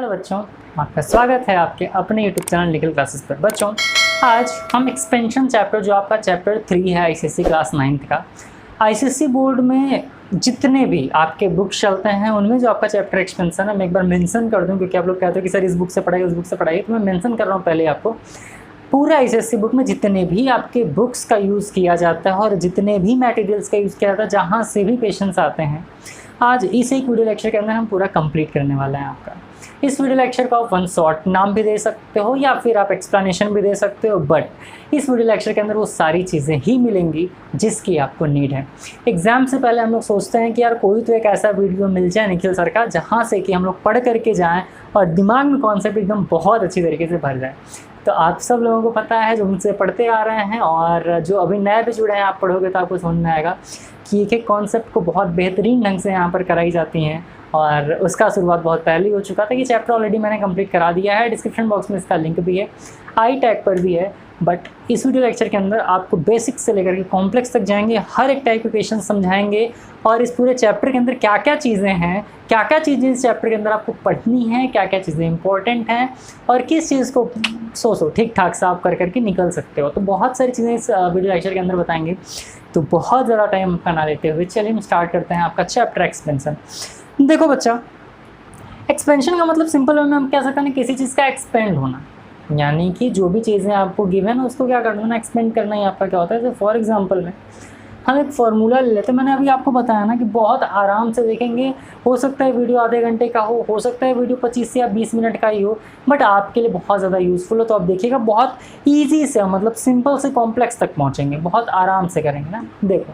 Hello बच्चों, आपका स्वागत है आपके अपने यूट्यूब चैनल निखिल क्लासेस पर। बच्चों, आज हम एक्सपेंशन चैप्टर जो आपका चैप्टर 3 है आईसीएसई क्लास 9th का, आईसीएसई बोर्ड में जितने भी आपके बुक चलते हैं उनमें जो आपका चैप्टर एक्सपेंशन है, मैं एक बार मेंशन कर दूं क्योंकि आप लोग कहते हो कि सर इस बुक से पढ़ाइए उस बुक से पढ़ाइए, तो मैं मेंशन कर रहा हूँ पहले आपको। पूरा आईसीएसई बुक में जितने भी आपके बुक्स का यूज़ किया जाता है और जितने भी मटेरियल्स का यूज़ किया जाता है, जहाँ से भी क्वेश्चंस आते हैं, आज इस एक वीडियो लेक्चर के अंदर हम पूरा कंप्लीट करने वाला है आपका। इस वीडियो लेक्चर को आप वन शॉट नाम भी दे सकते हो या फिर आप एक्सप्लेनेशन भी दे सकते हो, बट इस वीडियो लेक्चर के अंदर वो सारी चीज़ें ही मिलेंगी जिसकी आपको नीड है। एग्जाम से पहले हम लोग सोचते हैं कि यार कोई तो एक ऐसा वीडियो मिल जाए निखिल सर का जहाँ से कि हम लोग पढ़ करके जाएँ और दिमाग में कॉन्सेप्ट एकदम बहुत अच्छी तरीके से भर जाए। तो आप सब लोगों को पता है जो मुझसे पढ़ते आ रहे हैं और जो अभी नए भी जुड़े हैं, आप पढ़ोगे तो आपको समझ में आएगा कि एक एक कॉन्सेप्ट को बहुत बेहतरीन ढंग से यहाँ पर कराई जाती हैं और उसका शुरुआत बहुत पहले ही हो चुका था। ये चैप्टर ऑलरेडी मैंने कंप्लीट करा दिया है, डिस्क्रिप्शन बॉक्स में इसका लिंक भी है, आई टैग पर भी है। बट इस वीडियो लेक्चर के अंदर आपको बेसिक से लेकर के कॉम्प्लेक्स तक जाएंगे, हर एक टाइप के क्वेश्चन समझाएंगे और इस पूरे चैप्टर के अंदर क्या क्या चीज़ें हैं, क्या क्या चीज़ें इस चैप्टर के अंदर आपको पढ़नी है, क्या क्या चीज़ें इंपॉर्टेंट हैं और किस चीज़ को सो ठीक ठाक से आप कर करके निकल सकते हो। तो बहुत सारी चीज़ें इस वीडियो लेक्चर के अंदर बताएंगे। तो बहुत ज़्यादा टाइम का ना लेते हुए चलिए हम स्टार्ट करते हैं आपका चैप्टर एक्सपेंशन। देखो बच्चा, एक्सपेंशन का मतलब सिंपल वे में हम कह सकते हैं किसी चीज़ का एक्सपेंड होना, यानी कि जो भी चीज़ें आपको गिवन है उसको क्या करना है, एक्सपेंड करना ही आपका क्या होता है। जैसे फॉर एग्जांपल में हम एक फार्मूला ले लेते हैं। मैंने अभी आपको बताया ना कि बहुत आराम से देखेंगे, हो सकता है वीडियो आधे घंटे का हो सकता है वीडियो 25 या 20 मिनट का ही हो, बट आपके लिए बहुत ज़्यादा यूज़फुल हो। तो आप देखिएगा बहुत ईजी से, मतलब सिंपल से कॉम्प्लेक्स तक पहुँचेंगे, बहुत आराम से करेंगे ना। देखो,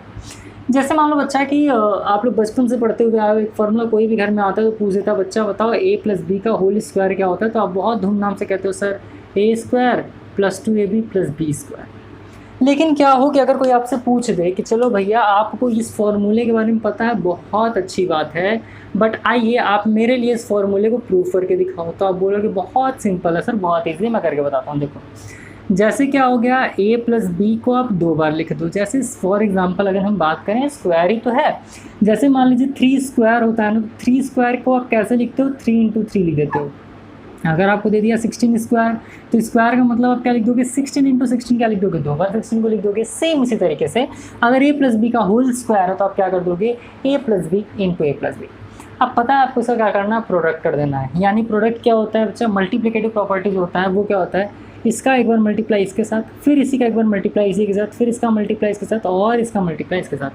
जैसे मान लो बच्चा कि आप लोग बचपन से पढ़ते हुए आए हो, एक फार्मूला कोई भी घर में आता है तो पूछ देता है बच्चा बताओ a + b का होल स्क्वायर क्या होता है, तो आप बहुत धूमधाम से कहते हो सर a² + 2ab + b²। लेकिन क्या हो कि अगर कोई आपसे पूछ दे कि चलो भैया आपको इस फॉर्मूले के बारे में पता है, बहुत अच्छी बात है, बट आइए आप मेरे लिए इस फॉर्मूले को प्रूफ करके दिखाओ, तो आप बोलोगे बहुत सिंपल है सर, बहुत ईजी, मैं करके बताता हूँ। देखो, जैसे क्या हो गया, a + b को आप 2 बार लिख दो। जैसे फॉर एग्जांपल अगर हम बात करें, स्क्वायर ही तो है, जैसे मान लीजिए 3² होता है ना, 3² को आप कैसे लिखते हो, 3 × 3 लिख देते हो। अगर आपको दे दिया 16² तो स्क्वायर का मतलब आप क्या लिख दोगे, 16 × 16 क्या लिख दोगे, 2 बार 16 को लिख दोगे। सेम इसी तरीके से अगर a + b का होल स्क्वायर है तो आप क्या कर दोगे, a + b × a + b। अब पता है आपको इसका क्या करना है, प्रोडक्ट कर देना है। यानी प्रोडक्ट क्या होता है बच्चा, मल्टीप्लिकेटिव प्रॉपर्टी जो होता है वो क्या होता है, इसका एक बार मल्टीप्लाई इसके साथ, फिर इसी का एक बार मल्टीप्लाई इसी के साथ, फिर इसका मल्टीप्लाई इसके साथ और इसका मल्टीप्लाई इसके साथ।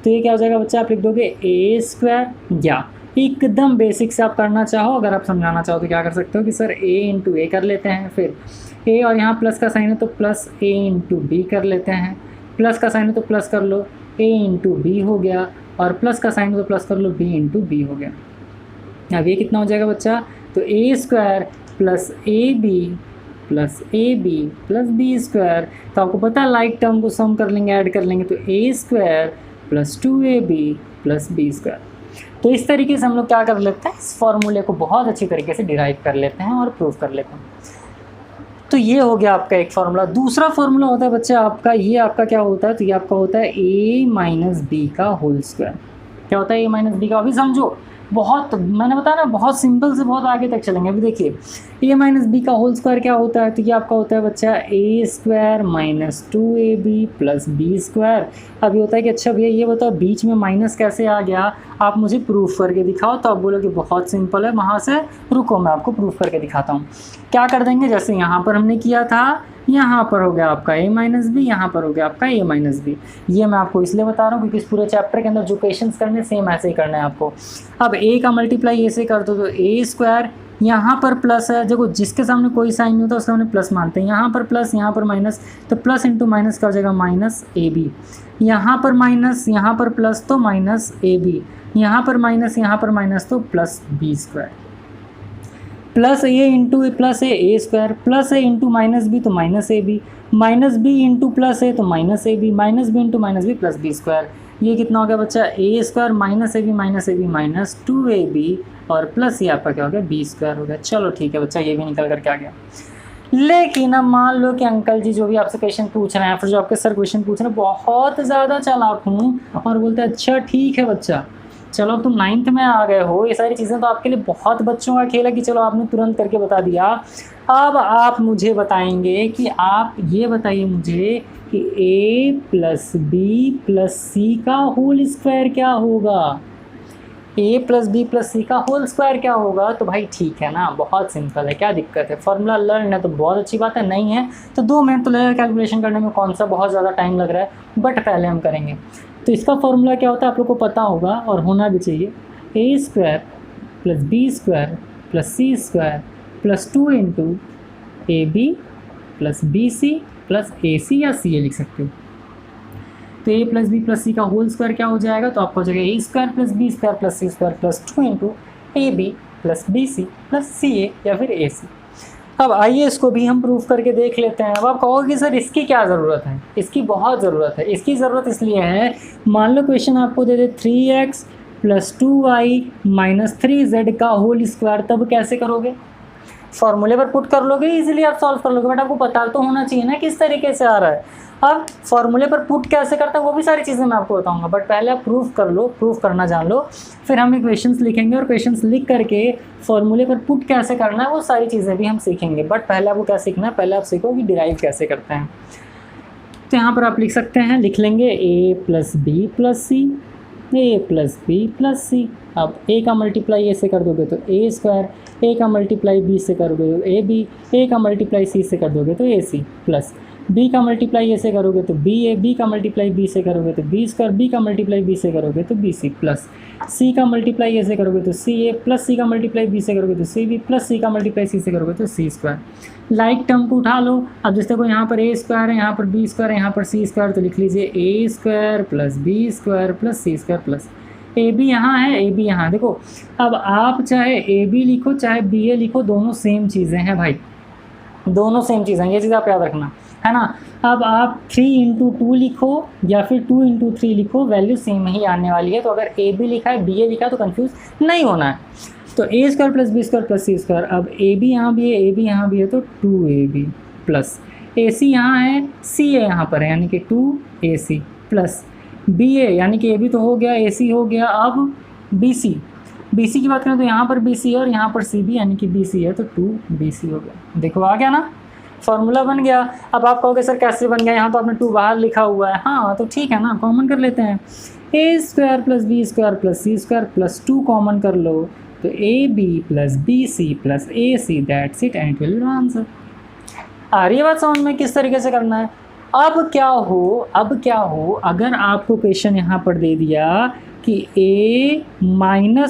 तो ये क्या हो जाएगा बच्चा, आप लिख दोगे a², या एकदम बेसिक से आप करना चाहो, अगर आप समझाना चाहो तो क्या कर सकते हो कि सर a × a कर लेते हैं, फिर a और यहाँ प्लस का साइन है तो प्लस a × b कर लेते हैं, प्लस का साइन है तो प्लस कर लो a × b हो गया, और प्लस का साइन है तो प्लस कर लो b × b हो गया। अब ये कितना हो जाएगा बच्चा, तो a² + ab + b²। तो आपको पता है लाइक टर्म को सम कर लेंगे, ऐड कर लेंगे, तो a² + 2ab + b²। तो इस तरीके से हम लोग क्या कर लेते हैं, इस फॉर्मूले को बहुत अच्छी तरीके से डिराइव कर लेते हैं और प्रूव कर लेते हैं। तो ये हो गया आपका एक फार्मूला। दूसरा फार्मूला होता है बच्चा आपका, ये आपका क्या होता है, तो ये आपका होता है a - b का होल स्क्वायर। क्या होता है a - b का, अभी समझो, बहुत मैंने बताया ना बहुत सिंपल से बहुत आगे तक चलेंगे। अभी देखिए a - b का होल स्क्वायर क्या होता है, तो ये आपका होता है बच्चा a² - 2ab + b²। अभी होता है कि अच्छा भैया ये बताओ बीच में माइनस कैसे आ गया, आप मुझे प्रूफ करके दिखाओ। तो आप बोलोगे बहुत सिंपल है, वहाँ से रुको मैं आपको प्रूफ करके दिखाता हूँ। क्या कर देंगे, जैसे यहाँ पर हमने किया था, यहाँ पर हो गया आपका a - b, यहाँ पर हो गया आपका a - b। ये मैं आपको इसलिए बता रहा हूँ क्योंकि इस पूरे चैप्टर के अंदर जो क्वेश्चंस करने सेम ऐसे ही करना है आपको। अब a का मल्टीप्लाई ऐसे कर दो तो a², यहाँ पर प्लस है, देखो जिसके सामने कोई साइन नहीं होता उसके सामने प्लस मानते हैं, यहाँ पर प्लस यहाँ पर माइनस, तो प्लस × माइनस का हो जाएगा -ab, यहाँ पर माइनस यहाँ पर प्लस तो -ab, यहाँ पर माइनस यहाँ पर माइनस तो +b², plus a × plus a² plus a × -b तो -ab, -b × प्लस a तो -ab, -b × -b + b²। ये कितना हो गया बच्चा, a² -ab -2ab और प्लस ये आपका क्या हो गया, b² हो गया। चलो ठीक है बच्चा, ये भी निकल करके आ गया। लेकिन अब मान लो कि अंकल जी जो भी आपसे क्वेश्चन पूछ रहे हैं, फिर जो आपके सर क्वेश्चन पूछ रहे हैं, बहुत ज़्यादा चालाक हूँ और बोलते हैं अच्छा ठीक है बच्चा, चलो तुम 9th में आ गए हो, ये सारी चीज़ें तो आपके लिए बहुत बच्चों का खेल है कि चलो आपने तुरंत करके बता दिया। अब आप मुझे बताएंगे कि आप ये बताइए मुझे कि a + b + c का होल स्क्वायर क्या होगा। a + b + c का होल स्क्वायर क्या होगा। तो भाई ठीक है ना, बहुत सिंपल है, क्या दिक्कत है। फॉर्मूला लर्न है तो बहुत अच्छी बात है, नहीं है तो 2 मिनट तो लगेगा कैलकुलेशन करने में, कौन सा बहुत ज़्यादा टाइम लग रहा है, बट पहले हम करेंगे। तो इसका फॉर्मूला क्या होता है आप लोग को पता होगा और होना भी चाहिए। a² + b² + c² + 2 × ab + bc + ac या ca लिख सकते हो। तो a + b + c का होल स्क्वायर क्या हो जाएगा, तो आपको हो जाएगा a² + b² + c² + 2 × ab + bc + ca या फिर ac। अब आइए इसको भी हम प्रूफ करके देख लेते हैं। अब आप कहोगे कि सर इसकी क्या ज़रूरत है, इसकी बहुत ज़रूरत है। इसकी ज़रूरत इसलिए है, मान लो क्वेश्चन आपको दे दे 3x + 2y - 3z का होल स्क्वायर, तब कैसे करोगे, फॉर्मूले पर पुट कर लोगे, इजीली आप सॉल्व कर लोगे, बट आपको पता तो होना चाहिए ना किस तरीके से आ रहा है। अब फॉर्मूले पर पुट कैसे करता है वो भी सारी चीज़ें मैं आपको बताऊंगा, बट पहले आप प्रूफ कर लो, प्रूफ करना जान लो, फिर हम इक्वेशंस लिखेंगे और क्वेश्चंस लिख करके फॉर्मूले पर पुट कैसे करना है वो सारी चीज़ें भी हम सीखेंगे। बट पहले आपको क्या सीखना है, पहले आप सीखो कि डिराइव कैसे करते हैं। तो यहाँ पर आप लिख सकते हैं, लिख लेंगे a + b + c, a + b + c। अब a का मल्टीप्लाई a से कर दोगे तो a², a का मल्टीप्लाई b से करोगे तो ab, a का मल्टीप्लाई c से कर दोगे तो ac, प्लस b का मल्टीप्लाई a से करोगे तो ba, b का मल्टीप्लाई b से करोगे तो b², b का मल्टीप्लाई b से करोगे तो bc, प्लस c का मल्टीप्लाई a से करोगे तो ca, प्लस c का मल्टीप्लाई b से करोगे तो cb, प्लस c का मल्टीप्लाई c से करोगे तो c²। लाइक टर्म को उठा लो। अब जैसे को यहाँ पर a² है, यहाँ पर b² है, यहाँ पर c², तो लिख लीजिए a² + b² + c² plus ab यहाँ है, ab यहाँ। देखो अब आप चाहे ab लिखो चाहे ba लिखो, दोनों सेम चीज़ें हैं भाई, दोनों सेम चीज़ें, ये चीज़ आप याद रखना है ना। अब आप 3 × 2 लिखो या फिर 2 × 3 लिखो, वैल्यू सेम ही आने वाली है। तो अगर a b लिखा है ba लिखा है तो कंफ्यूज नहीं होना है। तो a² + b² + c², अब a b यहाँ भी है, a b यहाँ भी है, तो 2ab प्लस ac यहाँ है, ca यहाँ पर है, यानी कि 2ac प्लस ba यानी कि ab तो हो गया, ac हो गया। अब bc की बात करें तो यहाँ पर bc है और यहाँ पर cb यानी कि bc है, तो 2bc हो गया। देखो आ गया ना, फॉर्मूला बन गया। अब आप कहोगे सर कैसे बन गया, यहाँ तो आपने 2 बाहर लिखा हुआ है। हाँ तो ठीक है ना, कॉमन कर लेते हैं, a² + b² + c² + 2 कॉमन कर लो तो ab + bc + ac, that's it, and it will be answer. आ रही है बात समझ में किस तरीके से करना है। अब क्या हो अगर आपको क्वेश्चन यहाँ पर दे दिया कि a -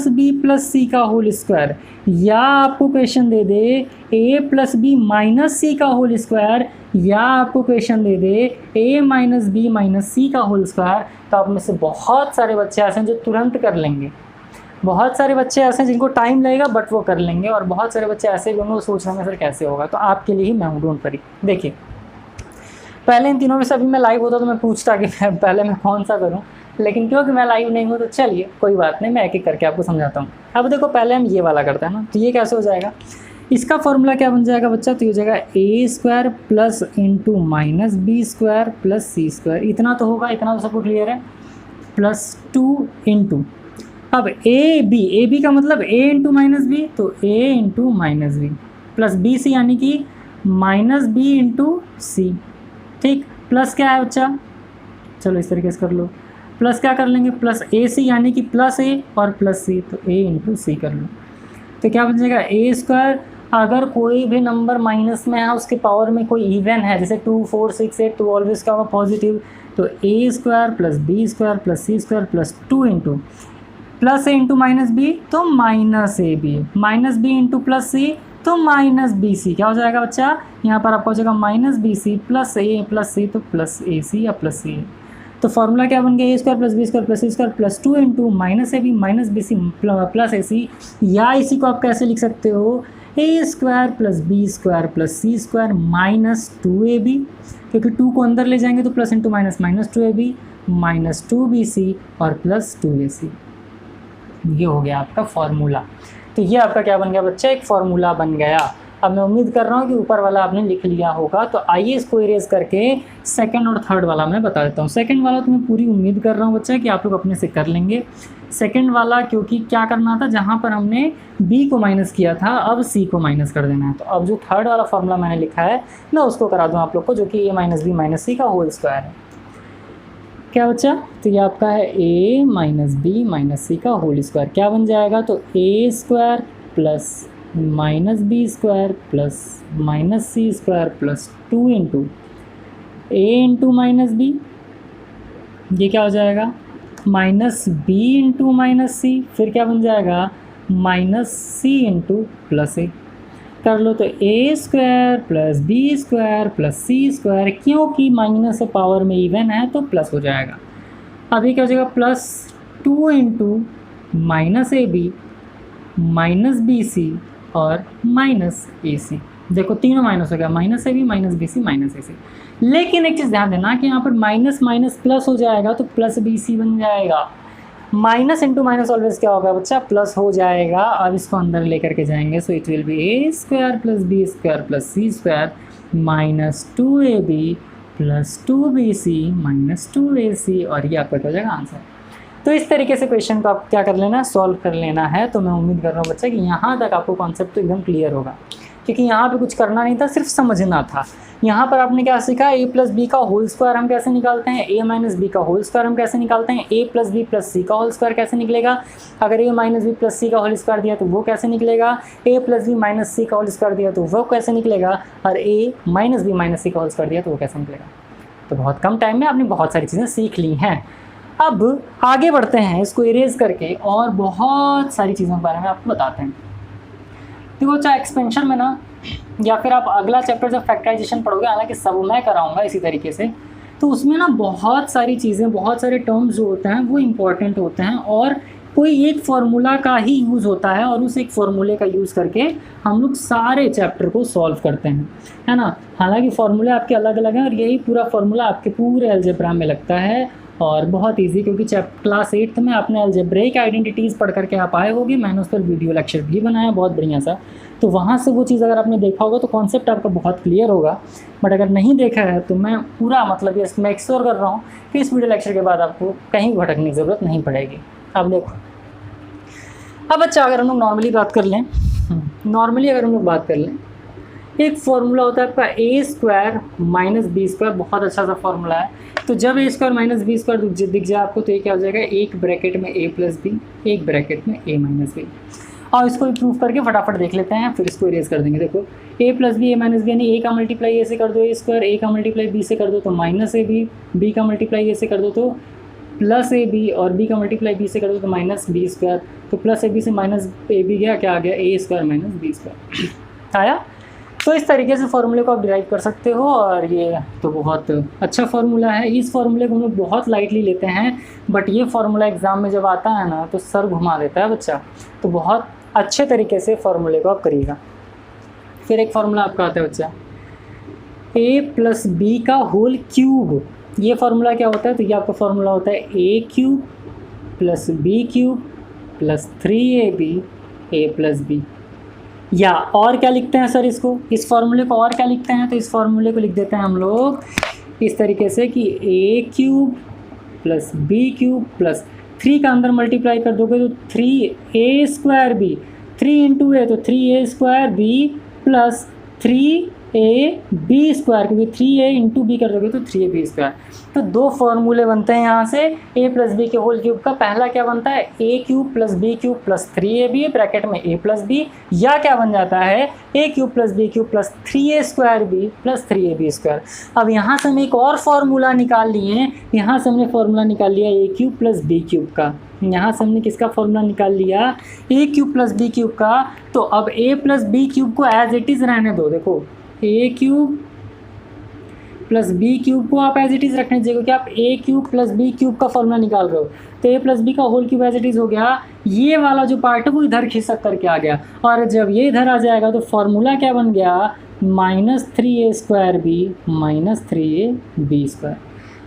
b + c का होल स्क्वायर, या आपको question they they a + b - c का होल स्क्वायर, या आपको question they they a - b - c का होल स्क्वायर, तो आप में से बहुत सारे बच्चे ऐसे हैं जो तुरंत कर लेंगे, बहुत सारे बच्चे ऐसे हैं जिनको टाइम लगेगा बट वो कर लेंगे, और बहुत सारे बच्चे ऐसे भी होंगे वो सोच रहे हैं सर कैसे होगा। तो आपके लिए ही मैं हूँ, डोंट वरी। देखिए पहले इन तीनों में से अभी मैं लाइव होता तो मैं पूछता कि पहले मैं कौन सा करूं, लेकिन क्योंकि मैं लाइव नहीं हूं तो चलिए कोई बात नहीं, मैं एक एक करके आपको समझाता हूं। अब देखो पहले हम ये वाला करते हैं ना, तो ये कैसे हो जाएगा, इसका फॉर्मूला क्या बन जाएगा बच्चा, तो ये हो जाएगा a² plus into -b² plus c²। इतना तो होगा, इतना तो सबको क्लियर है, प्लस 2 इंटू, अब ए बी का मतलब a इंटू -b, तो a into -b plus bc यानी कि -b इंटू c। ठीक, प्लस क्या है बच्चा, चलो इस तरीके से कर लो, प्लस क्या कर लेंगे, प्लस AC यानी कि प्लस a और प्लस c, तो a इंटू सी कर लो। तो क्या बन जाएगा a², अगर कोई भी नंबर माइनस में है उसके पावर में कोई इवन है, जैसे 2 4 6 8, तो ऑलवेज क्या होगा पॉजिटिव, तो a² plus b² plus c² plus 2 into plus a into -b, तो -ab, -b into plus c, तो -bc। क्या हो जाएगा बच्चा, यहाँ पर आपको हो जाएगा -bc plus a plus c, तो प्लस ac या प्लस c। तो फॉर्मूला क्या बन गया, a² plus b² plus c² plus 2 into -ab -bc plus ac, या इसी को आप कैसे लिख सकते हो, a² plus b² plus c² minus 2ab, क्योंकि 2 को अंदर ले जाएंगे तो plus into minus -2ab minus 2bc और प्लस 2ac। ये हो गया आपका फॉर्मूला। तो ये आपका क्या बन गया बच्चा, एक फॉर्मूला बन गया। अब मैं उम्मीद कर रहा हूँ कि ऊपर वाला आपने लिख लिया होगा, तो आइए इसको इरेज करके सेकंड और थर्ड वाला मैं बता देता हूँ। सेकंड वाला तो मैं पूरी उम्मीद कर रहा हूँ बच्चा कि आप लोग अपने से कर लेंगे। सेकंड वाला क्योंकि क्या करना था, जहाँ पर हमने b को माइनस किया था अब c को माइनस कर देना है। तो अब जो थर्ड वाला फॉर्मूला मैंने लिखा है मैं उसको करा दूँ आप लोग को, जो कि a minus B minus C का होल स्क्वायर है। क्या बच्चा, तो ये आपका है a minus B minus C का होल स्क्वायर। क्या बन जाएगा, तो a square plus minus B square plus minus C square plus 2 into a into minus B, ये क्या हो जाएगा minus B into minus C, फिर क्या बन जाएगा minus C into plus A. कर लो तो ए square plus B square plus सी स्क्वायर, क्योंकि माइनस से पावर में इवन है तो प्लस हो जाएगा। अभी क्या हो जाएगा plus 2 into minus A B minus B C और माइनस ए सी। देखो तीनों माइनस हो गया, minus A B minus B C minus A C. लेकिन एक चीज़ ध्यान देना कि यहाँ पर माइनस माइनस प्लस हो जाएगा तो प्लस बी सी बन जाएगा। माइनस इंटू माइनस ऑलवेज क्या होगा बच्चा, प्लस हो जाएगा। अब इसको अंदर लेकर के जाएंगे, so it will be a square plus B square plus C square minus 2ab plus 2bc minus 2ac, और ये आपका क्या हो जाएगा आंसर। तो इस तरीके से क्वेश्चन को आप क्या कर लेना है, सॉल्व कर लेना है। तो मैं उम्मीद कर रहा हूँ बच्चा कि यहाँ तक आपको कॉन्सेप्ट तो एकदम क्लियर होगा, क्योंकि यहाँ पे कुछ करना नहीं था, सिर्फ समझना था। यहाँ पर आपने क्या सीखा, a प्लस बी का होल स्क्वायर हम कैसे निकालते हैं, a माइनस बी का होल स्क्वायर हम कैसे निकालते हैं, a plus b plus c का होल स्क्वायर कैसे निकलेगा, अगर a minus B plus c का होल स्क्वायर दिया तो वो कैसे निकलेगा, a plus B minus C का होल स्क्वायर दिया तो वो कैसे निकलेगा, और a minus B minus C का होल स्क्वायर दिया तो वो कैसे निकलेगा। तो बहुत कम टाइम में आपने बहुत सारी चीज़ें सीख ली हैं। अब आगे बढ़ते हैं, इसको इरेज करके और बहुत सारी चीज़ों के बारे में आपको बताते हैं। देखो चाहे एक्सपेंशन में ना, या फिर आप अगला चैप्टर जब फैक्टराइजेशन पढ़ोगे, हालांकि सब मैं कराऊंगा इसी तरीके से, तो उसमें ना बहुत सारी चीज़ें, बहुत सारे टर्म्स जो होते हैं वो इम्पॉर्टेंट होते हैं, और कोई एक फार्मूला का ही यूज़ होता है, और उस एक फार्मूले का यूज़ करके हम लोग सारे चैप्टर को सॉल्व करते हैं, है ना। हालांकि फार्मूले आपके अलग अलग हैं, और यही पूरा फार्मूला आपके पूरे अलजेब्रा में लगता है, और बहुत इजी, क्योंकि क्लास 8th में आपने अलजेब्रिक आइडेंटिटीज़ पढ़ करके आप आए होगे। मैंने उस पर वीडियो लेक्चर भी बनाया बहुत बढ़िया सा, तो वहाँ से वो चीज़ अगर आपने देखा होगा तो कॉन्सेप्ट आपका बहुत क्लियर होगा। बट अगर नहीं देखा है तो मैं पूरा मतलब ये मेक श्योर कर रहा हूँ कि इस वीडियो लेक्चर के बाद आपको कहीं भटकने की ज़रूरत नहीं पड़ेगी। अब देखो, अब बच्चा अगर हम लोग नॉर्मली बात कर लें, एक फार्मूला होता है आपका ए स्क्वायर माइनस बी स्क्वायर, बहुत अच्छा सा फार्मूला है। तो जब ए स्क्वायर माइनस बी स्क्वायर दिख जाए आपको, तो ये क्या हो जाएगा, एक ब्रैकेट में ए प्लस बी, एक ब्रैकेट में ए माइनस बी। और इसको प्रूफ करके फटाफट देख लेते हैं, फिर इसको इरेज कर देंगे। देखो ए प्लस बी ए माइनस बी, यानी ए का मल्टीप्लाई ए से कर दो ए स्क्वायर, ए का मल्टीप्लाई बी से कर दो तो माइनस ए बी, बी का मल्टीप्लाई ए से कर दो तो प्लस ए बी, और बी का मल्टीप्लाई बी से कर दो तो माइनस बी स्क्वायर। तो प्लस ए बी से माइनस ए बी गया, क्या आ गया, a square minus B square आया। तो इस तरीके से फार्मूले को आप डिराइव कर सकते हो, और ये तो बहुत अच्छा फार्मूला है। इस फार्मूले को हम लोग बहुत लाइटली लेते हैं, बट ये फार्मूला एग्ज़ाम में जब आता है ना तो सर घुमा देता है बच्चा। तो बहुत अच्छे तरीके से फार्मूले को आप करिएगा। फिर एक फार्मूला आपका आता है बच्चा, a प्लस बी का होल क्यूब। ये फार्मूला क्या होता है, तो ये आपका फार्मूला होता है a cube plus B cube plus 3ab a plus B. या और क्या लिखते हैं सर इसको, इस फार्मूले को और क्या लिखते हैं, तो इस फार्मूले को लिख देते हैं हम लोग इस तरीके से कि a cube plus B cube plus 3 का अंदर मल्टीप्लाई कर दोगे तो 3a स्क्वायर बी, 3 इंटू ए तो 3a square B plus 3ab square, क्योंकि 3a इंटू बी कर दोगे तो 3ab स्क्वायर। तो दो फार्मूले बनते हैं यहाँ से a प्लस बी के होल क्यूब का। पहला क्या बनता है, a cube plus B cube plus 3ab bracket में a प्लस बी, या क्या बन जाता है a cube plus B cube plus 3a square B plus 3ab square. अब यहाँ से हम एक और फार्मूला निकाल लिए, यहाँ से हमने फार्मूला निकाल लिया a cube plus B cube का, यहाँ से हमने किसका फार्मूला निकाल लिया, a cube plus B cube का। तो अब a प्लस बी क्यूब को एज इट इज़ रहने दो। देखो a cube plus B cube को आप एज इट इज़ रखने दीजिए, क्योंकि आप a cube plus B cube का फॉर्मूला निकाल रहे हो। तो a प्लस बी का whole cube as it is हो गया, ये वाला जो पार्ट है वो इधर खिसक करके आ गया, और जब ये इधर आ जाएगा तो फार्मूला क्या बन गया, minus 3a square B minus 3ab square.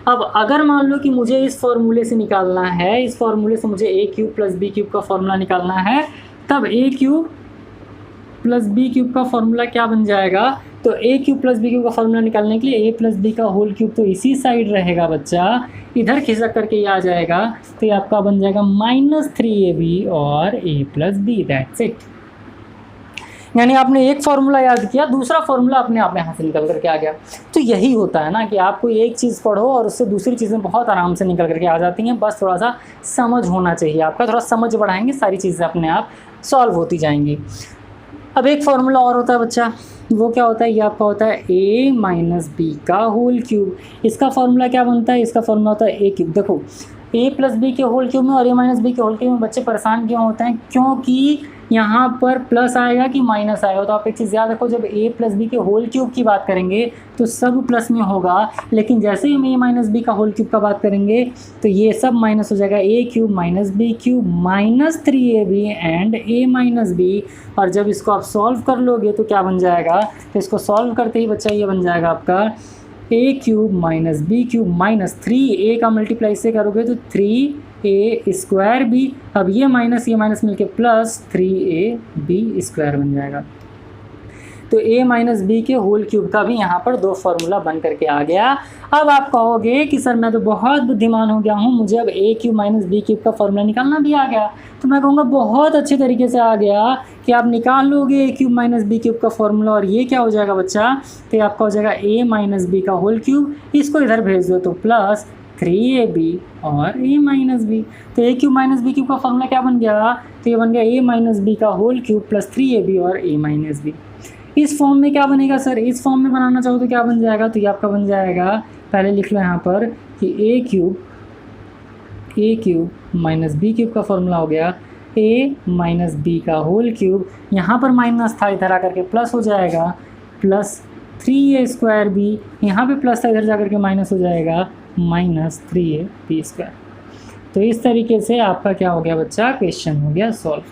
अब अगर मान लो कि मुझे इस फार्मूले से निकालना है, इस फार्मूले से मुझे a cube plus B cube का फार्मूला निकालना है, तब a cube plus B cube का फॉर्मूला क्या बन जाएगा, तो A cube plus B cube का फॉर्मूला निकालने के लिए ए प्लस बी का होल क्यूब तो इसी साइड रहेगा बच्चा, इधर खिसक करके ये आ जाएगा, तो ये आपका बन जाएगा -3ab और a plus B, that's it. यानी आपने एक फार्मूला याद किया, दूसरा फार्मूला अपने आप में यहाँ से निकल करके आ गया। तो यही होता है ना कि आपको एक चीज़ पढ़ो और उससे दूसरी चीज़ें बहुत आराम से निकल करके आ जाती हैं, बस थोड़ा सा समझ होना चाहिए आपका, थोड़ा समझ बढ़ाएंगे सारी चीज़ें अपने आप सॉल्व होती जाएंगी। अब एक फार्मूला और होता है बच्चा, वो क्या होता है, ये आपका होता है a माइनस बी का होल क्यूब। इसका फार्मूला क्या बनता है, इसका फार्मूला होता है a क्यूब। देखो a प्लस बी के होल क्यूब में और a माइनस बी के होल क्यूब में बच्चे परेशान क्यों होते हैं, क्योंकि यहाँ पर प्लस आएगा कि माइनस आएगा। तो आप एक चीज़ याद रखो, जब a प्लस बी के होल क्यूब की बात करेंगे तो सब प्लस में होगा, लेकिन जैसे ही हम a माइनस बी का होल क्यूब का बात करेंगे तो ये सब माइनस हो जाएगा, a cube minus B cube minus 3ab and a minus B. और जब इसको आप सॉल्व कर लोगे तो क्या बन जाएगा, तो इसको सॉल्व करते ही बच्चा ये बन जाएगा आपका a cube minus B cube minus 3a का मल्टीप्लाई से करोगे तो 3a स्क्वायर बी, अब ये माइनस मिलके प्लस 3ab स्क्वायर बन जाएगा। तो a माइनस बी के होल क्यूब का भी यहाँ पर दो फार्मूला बन करके आ गया। अब आप कहोगे कि सर मैं तो बहुत बुद्धिमान हो गया हूँ, मुझे अब a cube minus B cube का फार्मूला निकालना भी आ गया। तो मैं कहूँगा बहुत अच्छे तरीके से आ गया कि आप निकाल लोगे a cube minus B cube का फार्मूला, और ये क्या हो जाएगा बच्चा, तो ये आपका हो जाएगा a माइनस बी का होल क्यूब, इसको इधर भेज दो तो प्लस 3ab और a माइनस बी। तो a cube minus B cube का फार्मूला क्या बन गया, तो ये बन गया a माइनस बी का होल क्यूब प्लस 3ab और a माइनस बी। इस फॉर्म में क्या बनेगा सर, इस फॉर्म में बनाना चाहो तो क्या बन जाएगा, तो ये आपका बन जाएगा, पहले लिख लो यहाँ पर कि a cube minus B cube का फॉर्मूला हो गया a माइनस बी का होल क्यूब, यहाँ पर माइनस था इधर आकर के प्लस हो जाएगा, प्लस 3a स्क्वायर बी, यहाँ पे प्लस था इधर जाकर के माइनस हो जाएगा, माइनस 3ab स्क्वायर। तो इस तरीके से आपका क्या हो गया बच्चा, क्वेश्चन हो गया सॉल्व।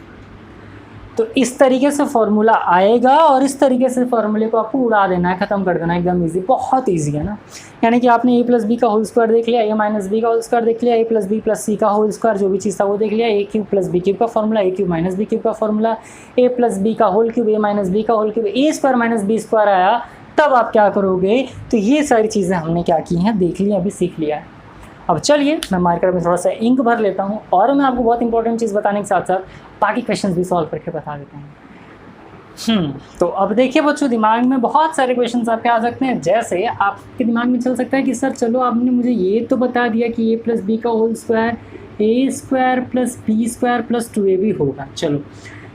तो इस तरीके से फॉर्मूला आएगा और इस तरीके से फॉर्मूले को आपको उड़ा देना है, ख़त्म कर देना है, एकदम इजी, बहुत इजी है ना। यानी कि आपने a प्लस बी का होल स्क्वायर देख लिया, a माइनस बी का होल स्क्वायर देख लिया, a plus b plus c का होल स्क्वायर जो भी चीज़ था वो देख लिया, a cube plus B cube का formula, a cube minus B cube का फॉर्मूला, a प्लस बी का whole cube, a minus B का whole cube, a square minus B square आया, तब आप क्या करोगे। तो ये सारी चीज़ें हमने क्या की हैं, देख लिया, अभी सीख लिया है। अब चलिए मैं मार्कर में थोड़ा सा इंक भर लेता हूँ और मैं आपको बहुत इंपॉर्टेंट चीज़ बताने के साथ साथ बाकी क्वेश्चन भी सॉल्व करके बता देता हूँ। तो अब देखिए बच्चों, दिमाग में बहुत सारे क्वेश्चंस आपके आ सकते हैं। जैसे आपके दिमाग में चल सकता है कि सर चलो आपने मुझे ये तो बता दिया कि a प्लस बी का whole square a square plus B square plus 2ab होगा, चलो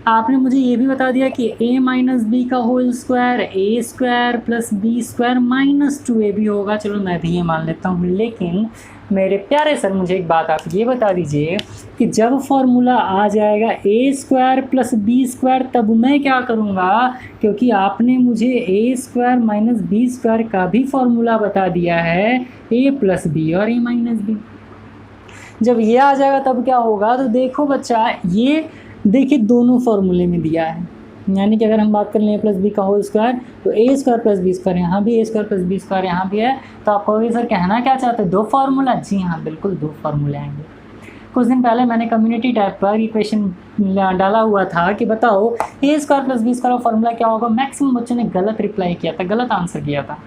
आपने मुझे ये भी बता दिया कि a माइनस बी का whole square a square plus B square minus 2ab होगा, चलो मैं भी ये मान लेता हूँ। लेकिन मेरे प्यारे सर मुझे एक बात आप ये बता दीजिए कि जब फॉर्मूला आ जाएगा a square plus B square तब मैं क्या करूँगा, क्योंकि आपने मुझे a square minus B square का भी फॉर्मूला बता दिया है, a प्लस बी और a माइनस बी। जब ये आ जाएगा तब क्या होगा, तो देखो बच्चा ये देखिए दोनों फॉर्मूले में दिया है, यानी कि अगर हम बात कर लें a प्लस बी का होल स्क्वायर तो a square plus B square यहाँ भी, a square plus B square यहाँ भी है। तो आप कहोगे सर कहना क्या चाहते हैं, दो फार्मूला, जी हाँ बिल्कुल दो फार्मूले आएंगे। कुछ दिन पहले मैंने कम्युनिटी टैब पर ये क्वेश्चन डाला हुआ था कि बताओ a square plus B square का फार्मूला क्या होगा। मैक्सिमम बच्चों ने गलत रिप्लाई किया था, गलत आंसर किया था।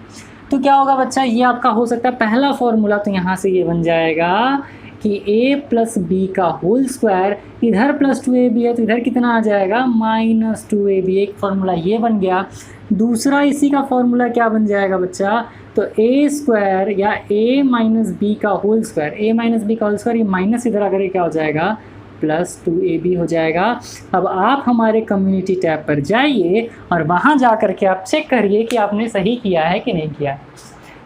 तो क्या होगा बच्चा, ये आपका हो सकता है पहला फार्मूला, तो यहाँ से ये बन जाएगा कि a प्लस बी का होल स्क्वायर, इधर प्लस 2ab है तो इधर कितना आ जाएगा, माइनस 2ab। एक फार्मूला ये बन गया। दूसरा इसी का फार्मूला क्या बन जाएगा बच्चा, तो a स्क्वायर या a माइनस बी का whole square, a minus B का होल स्क्वायर, ये माइनस इधर आकर क्या हो जाएगा, प्लस 2ab हो जाएगा। अब आप हमारे कम्युनिटी टैब पर जाइए और वहाँ जा कर के आप चेक करिए कि आपने सही किया है कि नहीं किया,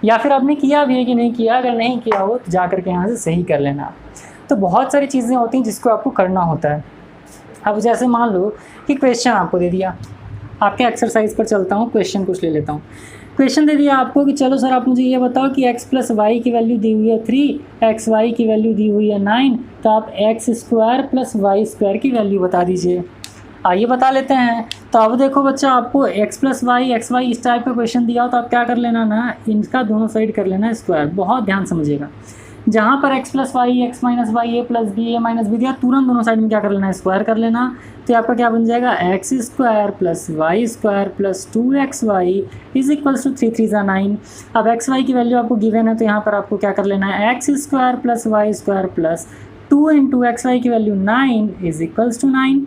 या फिर आपने किया भी है कि नहीं किया। अगर नहीं किया हो तो जा कर के यहाँ से सही कर लेना। तो बहुत सारी चीज़ें होती हैं जिसको आपको करना होता है। अब जैसे मान लो कि क्वेश्चन आपको दे दिया, आपके एक्सरसाइज पर चलता हूँ, क्वेश्चन कुछ ले लेता हूँ। क्वेश्चन दे दिया आपको कि चलो सर आप मुझे ये बताओ कि x प्लस वाई की वैल्यू दी हुई है 3, एक्स वाई की वैल्यू दी हुई है 9, तो आप X square plus Y square की वैल्यू बता दीजिए। आइए बता लेते हैं। तो अब देखो बच्चा, आपको x plus Y X Y इस टाइप का क्वेश्चन दिया हो तो आप क्या कर लेना ना, इनका दोनों साइड कर लेना स्क्वायर। बहुत ध्यान समझिएगा, जहाँ पर x plus Y X minus Y A plus B A minus B दिया, तुरंत दोनों साइड में क्या कर लेना है, स्क्वायर कर लेना। तो आपका क्या बन जाएगा, X square plus Y square plus 2xy is equals to 3 3 9। अब एक्स वाई की वैल्यू आपको गिवन है, तो यहाँ पर आपको क्या कर लेना है, X square plus Y square plus 2 into X Y की वैल्यू 9 इज इक्वल्स टू 9,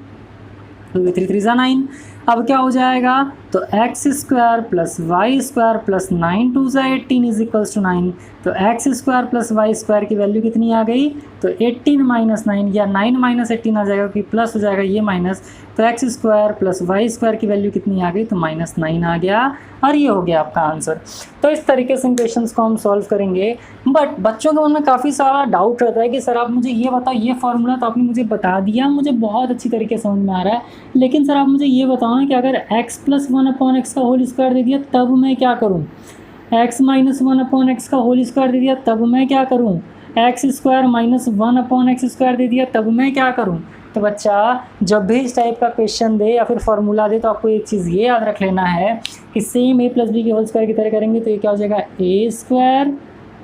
तो 3 3 9। अब क्या हो जाएगा, तो X square plus Y square plus 9 2 18 is equals to 9। तो X square plus Y square की वैल्यू कितनी आ गई, तो 18 माइनस 9 या 9 माइनस 18 आ जाएगा, क्योंकि प्लस हो जाएगा ये माइनस। तो X square plus Y square की वैल्यू कितनी आ गई, तो -9 आ गया, और ये हो गया आपका आंसर। तो इस तरीके से इन क्वेश्चंस को हम सॉल्व करेंगे। बट बच्चों के मन में काफ़ी सारा डाउट रहता है कि सर आप मुझे ये बताओ, ये फॉर्मूला तो आपने मुझे बता दिया, मुझे बहुत अच्छी तरीके से समझ में आ रहा है, लेकिन सर आप मुझे ये बताओ ना कि अगर x प्लस 1/x का होल स्क्वायर दे दिया तब मैं क्या करूँ, x माइनस 1/x का होल स्क्वायर दे दिया तब मैं क्या करूँ, X square minus 1/x square दे दिया तब मैं क्या करूँ। तो बच्चा जब भी इस टाइप का क्वेश्चन दे या फिर फॉर्मूला दे, तो आपको एक चीज़ ये याद रख लेना है कि सेम a प्लस बी के होल स्क्वायर की तरह करेंगे, तो ये क्या हो जाएगा, a square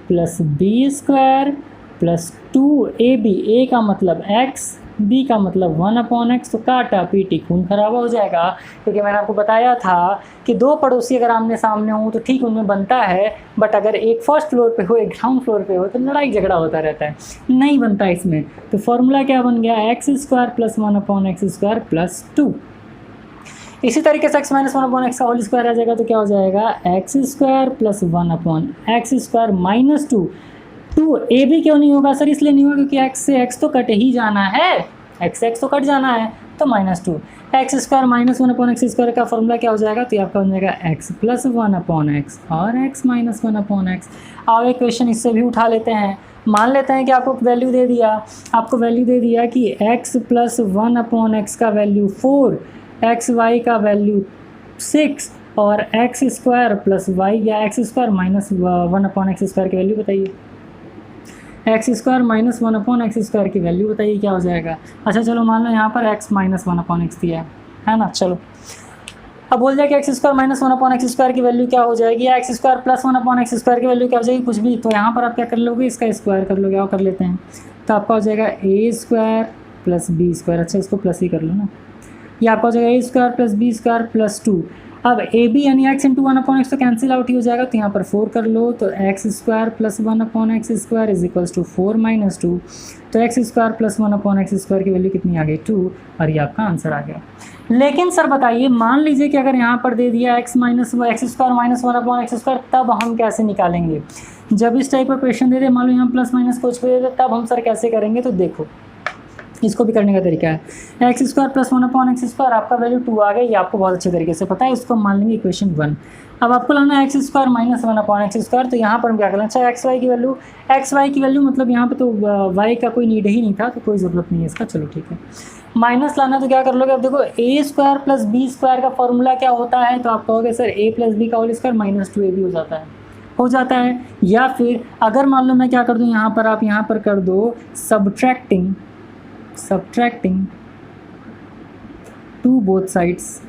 plus B square plus 2ab, a का मतलब x, b का मतलब 1/x, तो काटा पीटी खून खराबा हो जाएगा। क्योंकि मैंने आपको बताया था कि दो पड़ोसी अगर आमने सामने हो तो ठीक उनमें बनता है, बट अगर एक फर्स्ट फ्लोर पे हो एक ग्राउंड फ्लोर पे हो तो लड़ाई झगड़ा होता रहता है, नहीं बनता इसमें। तो फॉर्मूला क्या बन गया, x square plus 1/x square plus 2। इसी तरीके से x माइनस 1/x का होल स्क्वायर आ जाएगा, तो क्या हो जाएगा, X square plus 1/x square minus 2। ए भी क्यों नहीं होगा सर, इसलिए नहीं होगा क्योंकि x से x तो कट ही जाना है, x से x तो कट जाना है, तो -2। X square minus 1/x square का फॉर्मूला क्या हो जाएगा, तो आपका बन जाएगा x प्लस 1/x और x माइनस 1/x। अब एक क्वेश्चन इससे भी उठा लेते हैं। मान लेते हैं कि आपको वैल्यू दे दिया, कि x प्लस 1/x का वैल्यू 4, एक्स वाई का वैल्यू 6 और एक्स स्क्वायर प्लस वाई या x square minus 1/x square की वैल्यू बताइए। X square minus 1/x square की वैल्यू बताइए क्या हो जाएगा। अच्छा चलो मान लो यहाँ पर x माइनस 1/x दिया है ना। चलो अब बोल जाए कि x square minus 1/x square की वैल्यू क्या हो जाएगी, या x square plus 1/x square की वैल्यू क्या हो जाएगी, कुछ भी। तो यहाँ पर आप क्या कर लोगे, इसका स्क्वायर कर लोगे, और कर लेते हैं। तो आपका हो जाएगा a square plus B square, अच्छा इसको प्लस ही कर लो ना, ये आपका हो जाएगा a square plus B square plus 2। अब ए बी यानी x इंटू 1/x तो कैंसिल आउट ही हो जाएगा, तो यहाँ पर 4 कर लो, तो X square plus 1/x square is equals to 4 minus 2। तो X square plus 1/x square की वैल्यू कितनी आ गई, 2, और ये आपका आंसर आ गया। लेकिन सर बताइए, मान लीजिए कि अगर यहाँ पर दे दिया x square minus 1/x square, तब हम कैसे निकालेंगे। जब इस टाइप का क्वेश्चन दे दे, मान लो यहाँ प्लस माइनस कुछ भी दे दे, तब हम सर कैसे करेंगे। तो देखो इसको भी करने का तरीका है, X square plus 1/x square, आपका वैल्यू 2 आ गई, ये आपको बहुत अच्छे तरीके से पता है, इसको मान लेंगे इक्वेशन 1। अब आपको लाना है X square minus 1/x square, तो यहाँ पर हम क्या करें, अच्छा एक्स वाई की वैल्यू मतलब यहाँ पे तो वाई का कोई नीड ही नहीं था, तो कोई ज़रूरत नहीं है इसका, चलो ठीक है। माइनस लाना तो क्या कर लोगे, अब देखो ए स्क्वायर प्लस बी स्क्वायर का फॉर्मूला क्या होता है, तो आप कहोगे सर a प्लस बी का होल स्क्वायर माइनस 2ab हो जाता है। या फिर अगर मान लो मैं क्या कर दूँ, यहाँ पर आप यहाँ पर कर दो सब्ट्रैक्टिंग टू बोथ साइड्स,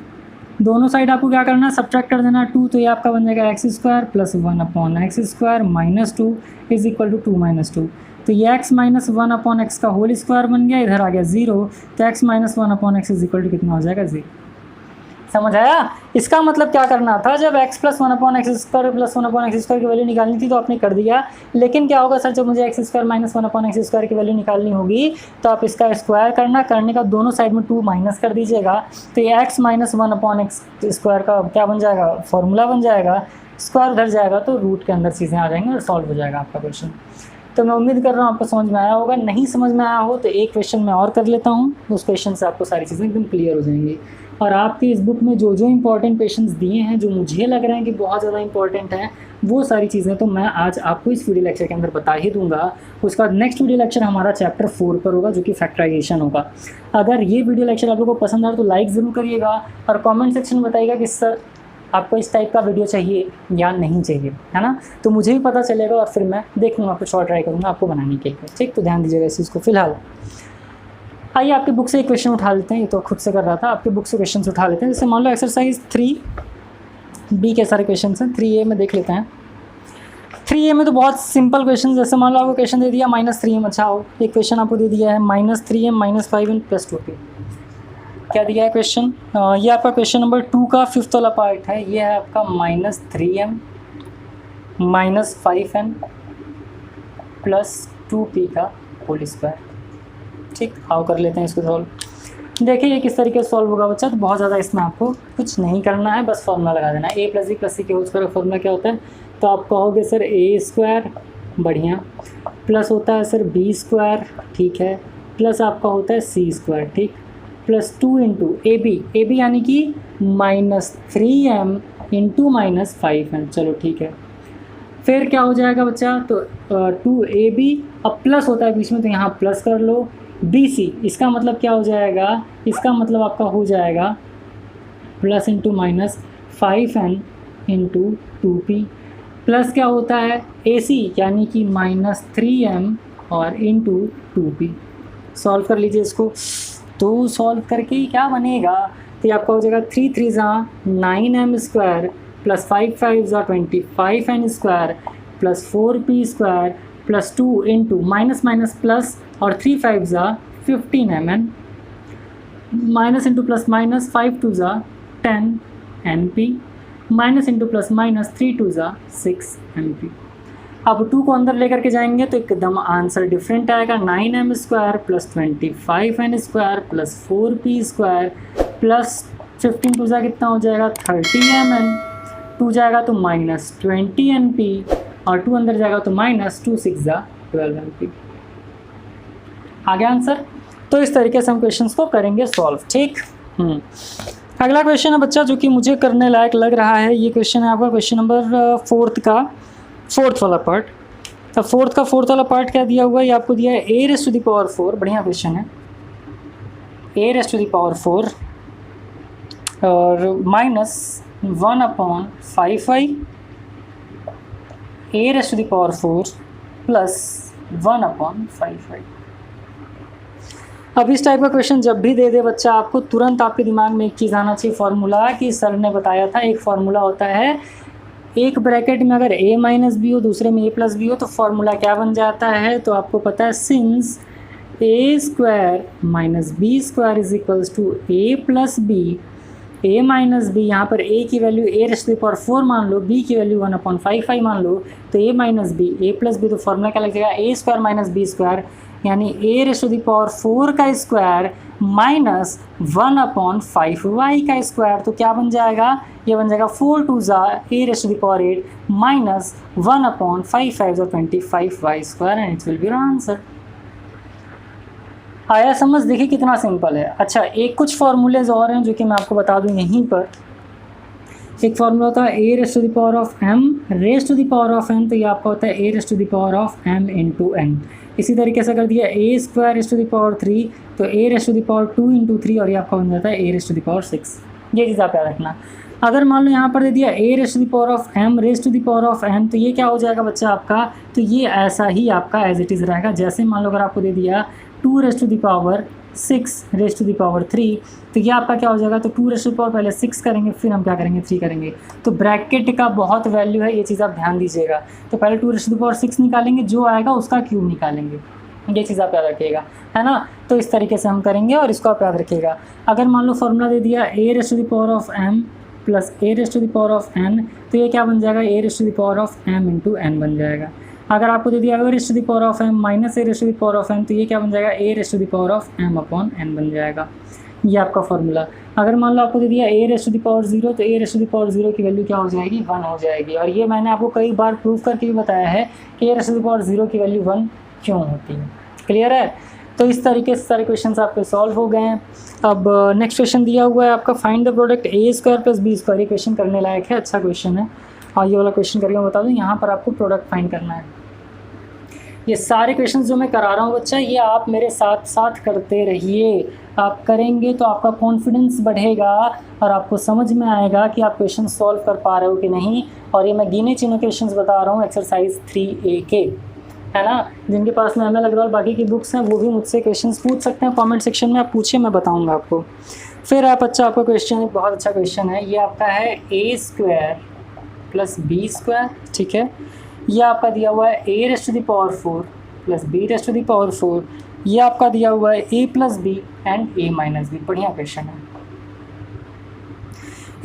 दोनों साइड आपको क्या करना है, सब्ट्रैक्ट कर देना 2, तो ये आपका बन जाएगा X square plus 1/x square minus 2 is equal to 2 minus 2। तो ये x माइनस 1/x का होल स्क्वायर बन गया, इधर आ गया 0, तो x minus 1/x is equal to कितना हो जाएगा, 0। समझ आया। इसका मतलब क्या करना था, जब x plus 1/x square plus 1/x square की वैल्यू निकालनी थी तो आपने कर दिया। लेकिन क्या होगा सर, जब मुझे x square minus 1/x square की वैल्यू निकालनी होगी, तो आप इसका स्क्वायर करने का दोनों साइड में 2 माइनस कर दीजिएगा, तो ये x माइनस 1/x स्क्वायर का क्या बन जाएगा, फॉर्मूला बन जाएगा, स्क्वायर उधर जाएगा तो रूट के अंदर चीज़ें आ जाएंगी और सॉल्व हो जाएगा आपका क्वेश्चन। तो मैं उम्मीद कर रहा हूँ आपको समझ में आया होगा। नहीं समझ में आया हो तो एक क्वेश्चन मैं और कर लेता हूँ, उस क्वेश्चन से आपको सारी चीज़ें एकदम क्लियर हो जाएंगी। और आपकी इस बुक में जो जो इंपॉर्टेंट क्वेश्चंस दिए हैं, जो मुझे लग रहे हैं कि बहुत ज़्यादा इंपॉर्टेंट हैं, वो सारी चीज़ें तो मैं आज आपको इस वीडियो लेक्चर के अंदर बता ही दूंगा। उसके बाद नेक्स्ट वीडियो लेक्चर हमारा चैप्टर 4 पर होगा, जो कि फैक्टराइजेशन होगा। अगर ये वीडियो लेक्चर आप लोगों को पसंद आए तो लाइक ज़रूर करिएगा और कॉमेंट सेक्शन में बताइएगा कि सर आपको इस टाइप का वीडियो चाहिए या नहीं चाहिए, है ना। तो मुझे भी पता चलेगा और फिर मैं देख लूँगा, कुछ और ट्राई करूँगा आपको बनाने के लिए। ठीक, तो ध्यान दीजिएगा इस चीज़ को। फिलहाल आइए आपकी बुक से एक क्वेश्चन उठा लेते हैं, ये तो खुद से कर रहा था, आपके बुक से क्वेश्चन उठा लेते हैं। जैसे मान लो एक्सरसाइज 3B के सारे क्वेश्चन हैं, 3A में देख लेते हैं। 3a में तो बहुत सिंपल क्वेश्चन, जैसे मान लो आपको क्वेश्चन दे दिया -3m, अच्छा हो एक क्वेश्चन आपको दे दिया है -3m -5n + 2p। क्या दिया है क्वेश्चन? ये आपका क्वेश्चन नंबर 2 का 5th वाला पार्ट है। ये है आपका -3m -5n + 2p का होल स्क्वायर। ठीक, आओ कर लेते हैं इसको सॉल्व। देखिए ये किस तरीके से सॉल्व होगा बच्चा, तो बहुत ज़्यादा इसमें आपको कुछ नहीं करना है, बस फॉर्मूला लगा देना है। a + b + c के होल स्क्वायर का फॉर्मूला क्या होता है? तो आप कहोगे सर a², बढ़िया, प्लस होता है सर b², ठीक है, प्लस आपका होता है c², ठीक, +2 इंटू ab यानी कि -3m इंटू -5n। चलो ठीक है, फिर क्या हो जाएगा बच्चा? तो 2ab, अब प्लस होता है बीच में तो यहाँ प्लस कर लो, bc, इसका मतलब क्या हो जाएगा? इसका मतलब आपका हो जाएगा plus into -5n into 2p, plus क्या होता है ac यानी कि -3m और इंटू 2p। सॉल्व कर लीजिए इसको, तो सॉल्व करके क्या बनेगा? तो ये आपका हो जाएगा 3 3 9m² + 5 5 25n² + 4p² + 2 इंटू -+ और 3 5 15mn, minus into plus minus 5 2 10 mp, minus into plus minus 3 2 6 mp। अब 2 को अंदर लेकर के जाएंगे तो एकदम आंसर डिफरेंट आएगा, 9m² + 25n² + 4p² + 15 2 कितना हो जाएगा? 30mn, 2 जाएगा तो -20np और 2 अंदर जाएगा तो -2 6 12mp। आ गया आंसर। तो इस तरीके से हम क्वेश्चंस को करेंगे सॉल्व। ठीक, अगला क्वेश्चन है बच्चा जो कि मुझे करने लायक लग रहा है। ये क्वेश्चन है आपका क्वेश्चन नंबर 4th वाला पार्ट। अब 4th वाला पार्ट क्या दिया हुआ है? ये आपको दिया है a⁴, बढ़िया क्वेश्चन है, a⁴ और -1/5i a⁴ प्लस 1/5i। अब इस टाइप का क्वेश्चन जब भी दे दे बच्चा, आपको तुरंत आपके दिमाग में एक चीज़ आना चाहिए, फार्मूला कि सर ने बताया था। एक फार्मूला होता है, एक ब्रैकेट में अगर a - b हो, दूसरे में a + b हो, तो फार्मूला क्या बन जाता है? तो आपको पता है, since a² - b² = a + b, a - b, यहाँ पर a की वैल्यू a⁴ मान लो, b की वैल्यू 1/5i मान लो, तो a - b, a + b, तो फार्मूला क्या लग जाएगा? a² - b² यानी a⁴ का स्क्वायर माइनस 1/5y का स्क्वायर। तो क्या बन जाएगा? ये बन जाएगा 4 2 a⁴ minus 1/5 5 25y² and it will be your answer. आया समझ? देखिए कितना सिंपल है। अच्छा, एक कुछ फार्मूलेज और हैं जो कि मैं आपको बता दूं यहीं पर। एक फार्मूला होता है a⁴ m⁴n, तो ये आपका होता है a⁴ m इंटू n। इसी तरीके से कर दिया a² ⁴ तो a⁴ 2 इंटू 3 और ये आपका बन जाता है a⁴ 6। ये चीज़ आप याद रखना। अगर मान लो यहाँ पर दे दिया a⁴m⁴n, तो ये क्या हो जाएगा बच्चा आपका? तो ये ऐसा ही आपका एज इट इज़ रहेगा। जैसे मान लो अगर आपको दे दिया 2⁻6⁻3, तो ये आपका क्या हो जाएगा? तो 2⁻ पहले 6 करेंगे, फिर हम क्या करेंगे? 3 करेंगे। तो ब्रैकेट का बहुत वैल्यू है, ये चीज़ आप ध्यान दीजिएगा। तो पहले 2⁻6 निकालेंगे, जो आएगा उसका क्यूब निकालेंगे, ये चीज़ आप याद रखिएगा, है ना। तो इस तरीके से हम करेंगे और इसको आप याद रखिएगा। अगर मान लो फॉर्मूला दे दिया a⁴ m प्लस a⁴n, तो ये क्या बन जाएगा? a⁴m इंटू n बन जाएगा। अगर आपको दे दिया a⁴m माइनस a⁴n, तो ये क्या बन जाएगा? a⁴m/n बन जाएगा। ये आपका फॉर्मूला। अगर मान लो आपको दे दिया a⁴0, तो a⁴0 की वैल्यू क्या हो जाएगी? 1 हो जाएगी। और ये मैंने आपको कई बार प्रूव करके भी बताया है कि a⁴0 की वैल्यू 1 क्यों होती है। क्लियर है? तो इस तरीके से सारे क्वेश्चन आपके सॉल्व हो गए हैं। अब नेक्स्ट क्वेश्चन दिया हुआ है आपका, find the product a² + b²। ये क्वेश्चन करने लायक है, अच्छा क्वेश्चन है। और ये वाला क्वेश्चन करके मैं बता दूँ, यहाँ पर आपको प्रोडक्ट फाइंड करना है। ये सारे क्वेश्चन जो मैं करा रहा हूँ बच्चा, ये आप मेरे साथ साथ करते रहिए। आप करेंगे तो आपका कॉन्फिडेंस बढ़ेगा और आपको समझ में आएगा कि आप क्वेश्चन सॉल्व कर पा रहे हो कि नहीं। और ये मैं गिने चुने क्वेश्चन बता रहा हूँ एक्सरसाइज 3A के, है ना। जिनके पास में ML अग्रवाल बाकी की बुक्स हैं वो भी मुझसे क्वेश्चंस पूछ सकते हैं, कमेंट सेक्शन में आप पूछिए, मैं बताऊंगा आपको। फिर आप बच्चा, आपका क्वेश्चन एक बहुत अच्छा क्वेश्चन है, ये आपका है a² + b², ठीक है। ये आपका दिया हुआ है a raised to the power 4 plus b raised to the power 4, ये आपका दिया हुआ है a plus B and a minus B. बढ़िया क्वेश्चन है,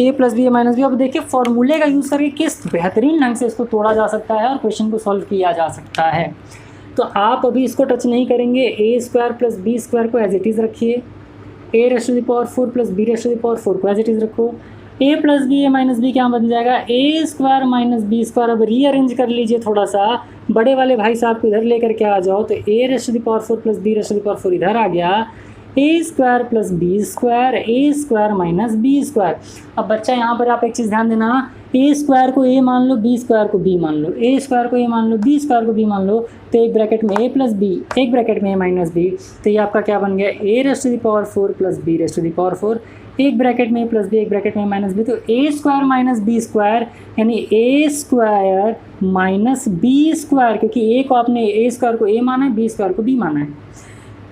a plus B A minus B. अब देखिए फॉर्मूले का यूज़ करके किस बेहतरीन ढंग से इसको तोड़ा जा सकता है और क्वेश्चन को सॉल्व किया जा सकता है। तो आप अभी इसको टच नहीं करेंगे, a square plus B square को एज इट इज़ रखिए, a raised to the power 4 plus b raised to the power 4 को एज इट इज़ रखो। A plus B A minus b क्या बन जाएगा, a square minus B square. अब rearrange कर लीजिए थोड़ा सा, बड़े वाले भाई साहब को इधर लेकर के आ जाओ, तो a raised to the power 4 plus b raised to the power 4 इधर आ गया, a square plus B square, a square minus B square. अब बच्चा यहाँ पर आप एक चीज़ ध्यान देना, ए स्क्वायर को ए मान लो, बी स्क्वायर को बी मान लो, ए स्क्वायर को ए मान लो, बी स्क्वायर को बी मान लो, तो एक ब्रैकेट में ए प्लस बी, एक ब्रैकेट में ए माइनस बी, तो ये आपका क्या बन गया, a raised to the power 4 plus b raised to the power 4, एक ब्रैकेट में ए प्लस बी, एक ब्रैकेट में माइनस बी, तो ए स्क्वायर माइनस बी स्क्वायर यानी a square minus B square, क्योंकि ए को आपने ए स्क्वायर को ए माना है, बी स्क्वायर को बी माना है,